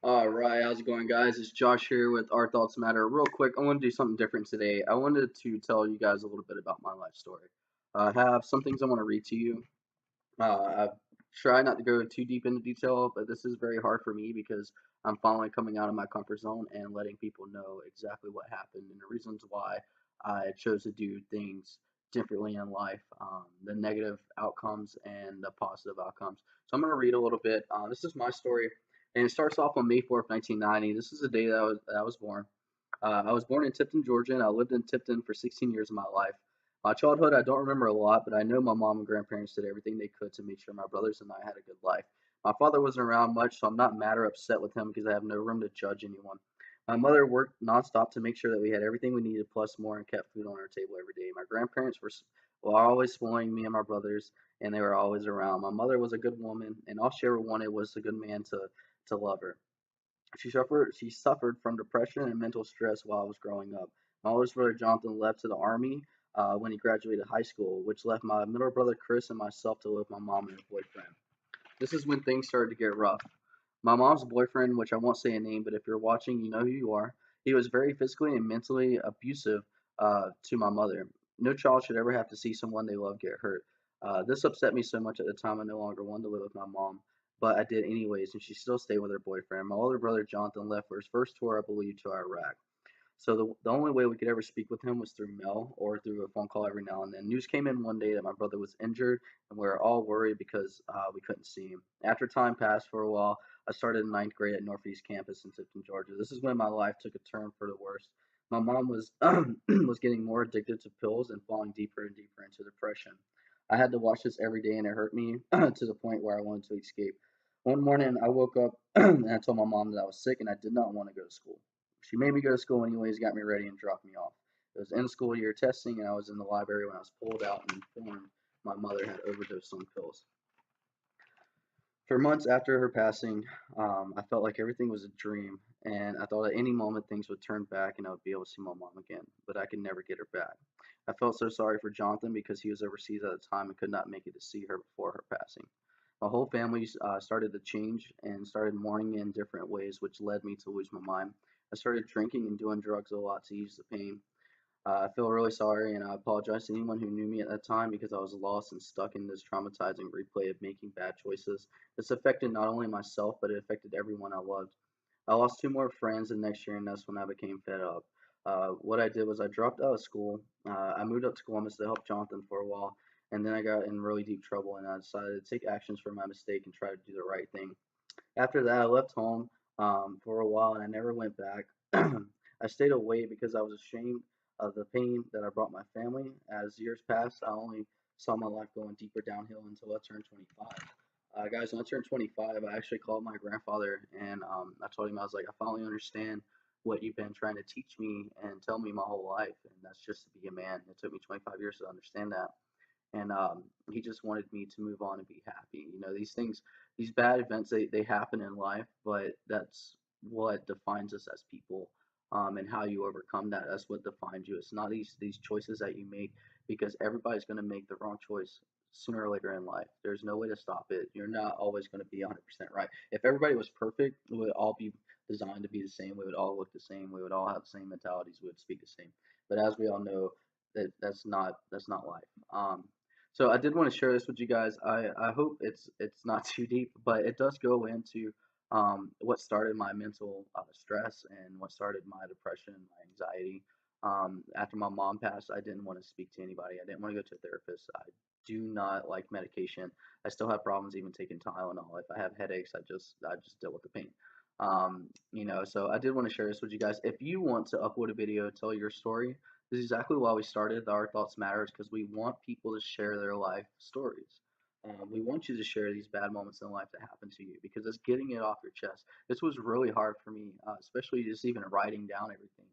All right, how's it going, guys? It's Josh here with Our Thoughts Matter. Real quick, I want to do something different today. I wanted to tell you guys a little bit about my life story. I have some things I want to read to you. I try not to go too deep into detail, but this is very hard for me because I'm finally coming out of my comfort zone and letting people know exactly what happened and the reasons why I chose to do things differently in life, the negative outcomes and the positive outcomes. So I'm going to read a little bit. This is my story, and it starts off on May 4th, 1990. This is the day that I was born. I was born in Tipton, Georgia, and I lived in Tipton for 16 years of my life. My childhood, I don't remember a lot, but I know my mom and grandparents did everything they could to make sure my brothers and I had a good life. My father wasn't around much, so I'm not mad or upset with him because I have no room to judge anyone. My mother worked nonstop to make sure that we had everything we needed plus more and kept food on our table every day. My grandparents were always spoiling me and my brothers, and they were always around. My mother was a good woman, and all she ever wanted was a good man to love her. She suffered from depression and mental stress while I was growing up. My oldest brother Jonathan left to the army when he graduated high school, which left my middle brother Chris and myself to live with my mom and her boyfriend. This is when things started to get rough. My mom's boyfriend, which I won't say a name, but if you're watching, you know who you are, he was very physically and mentally abusive to my mother. No child should ever have to see someone they love get hurt. This upset me so much at the time I no longer wanted to live with my mom, but I did anyways, and she still stayed with her boyfriend. My older brother Jonathan left for his first tour, I believe, to Iraq. So the only way we could ever speak with him was through mail or through a phone call every now and then. News came in one day that my brother was injured, and we were all worried because we couldn't see him. After time passed for a while, I started in ninth grade at Northeast Campus in Tipton, Georgia. This is when my life took a turn for the worse. My mom was was getting more addicted to pills and falling deeper and deeper into depression. I had to watch this every day, and it hurt me to the point where I wanted to escape. One morning, I woke up and I told my mom that I was sick and I did not want to go to school. She made me go to school anyways, got me ready, and dropped me off. It was end school year testing, and I was in the library when I was pulled out and informed my mother had overdosed on pills. For months after her passing, I felt like everything was a dream, and I thought at any moment things would turn back and I would be able to see my mom again, but I could never get her back. I felt so sorry for Jonathan because he was overseas at the time and could not make it to see her before her passing. My whole family started to change and started mourning in different ways, which led me to lose my mind. I started drinking and doing drugs a lot to ease the pain. I feel really sorry, and I apologize to anyone who knew me at that time because I was lost and stuck in this traumatizing replay of making bad choices. This affected not only myself, but it affected everyone I loved. I lost two more friends the next year, and that's when I became fed up. What I did was I dropped out of school. I moved up to Columbus to help Jonathan for a while, and then I got in really deep trouble, and I decided to take actions for my mistake and try to do the right thing. After that, I left home for a while and I never went back. I stayed away because I was ashamed of the pain that I brought my family. As years passed, I only saw my life going deeper downhill until I turned 25. Guys, when I turned 25, I actually called my grandfather and I told him, I was like, I finally understand what you've been trying to teach me and tell me my whole life, and that's just to be a man. It took me 25 years to understand that, and he just wanted me to move on and be happy. You know, these things, these bad events, they happen in life, but that's what defines us as people, and how you overcome that. That's what defines you. It's not these choices that you make because everybody's going to make the wrong choice sooner or later in life. There's no way to stop it. You're not always going to be 100% right. If everybody was perfect, we would all be designed to be the same. We would all look the same. We would all have the same mentalities. We would speak the same. But as we all know, that's not life. So I did want to share this with you guys. I hope it's not too deep, but it does go into what started my mental stress and what started my depression, my anxiety. After my mom passed, I didn't want to speak to anybody. I didn't want to go to a therapist. I do not like medication. I still have problems even taking Tylenol. If I have headaches, I just deal with the pain. So I did want to share this with you guys. If you want to upload a video, tell your story, this is exactly why we started the Our Thoughts Matters, because we want people to share their life stories. We want you to share these bad moments in life that happen to you because it's getting it off your chest. This was really hard for me, especially just even writing down everything.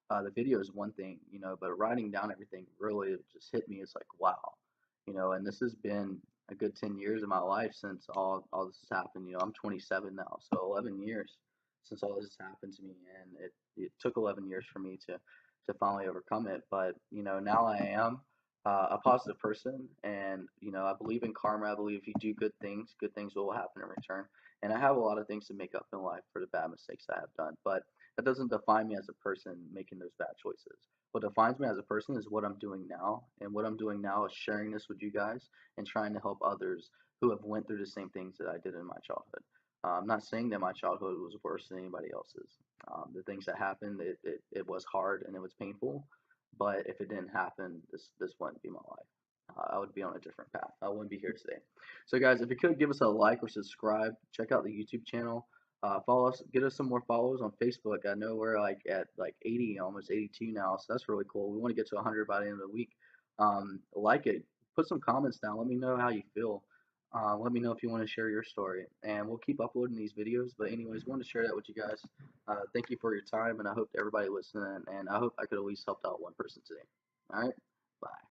The video is one thing, but writing down everything really just hit me. It's like, wow, and this has been a good 10 years of my life since all this has happened. I'm 27 now, so 11 years since all this has happened to me, and it took 11 years for me to finally overcome it. But now I am a positive person, and I believe in karma. I believe if you do good things will happen in return. And I have a lot of things to make up in life for the bad mistakes I have done, but that doesn't define me as a person making those bad choices. What defines me as a person is what I'm doing now, and what I'm doing now is sharing this with you guys and trying to help others who have went through the same things that I did in my childhood. I'm not saying that my childhood was worse than anybody else's. The things that happened, it was hard and it was painful, but if it didn't happen, this wouldn't be my life. I would be on a different path. I wouldn't be here today. So, guys, if you could give us a like or subscribe, check out the YouTube channel. Follow us, get us some more followers on Facebook. I know we're like at like 80, almost 82 now, so that's really cool. We want to get to 100 by the end of the week. Like it, put some comments down. Let me know how you feel. Let me know if you want to share your story, and we'll keep uploading these videos. But anyways, wanted to share that with you guys. Thank you for your time, and I hope to everybody listening, and I hope I could at least help out one person today. All right, bye.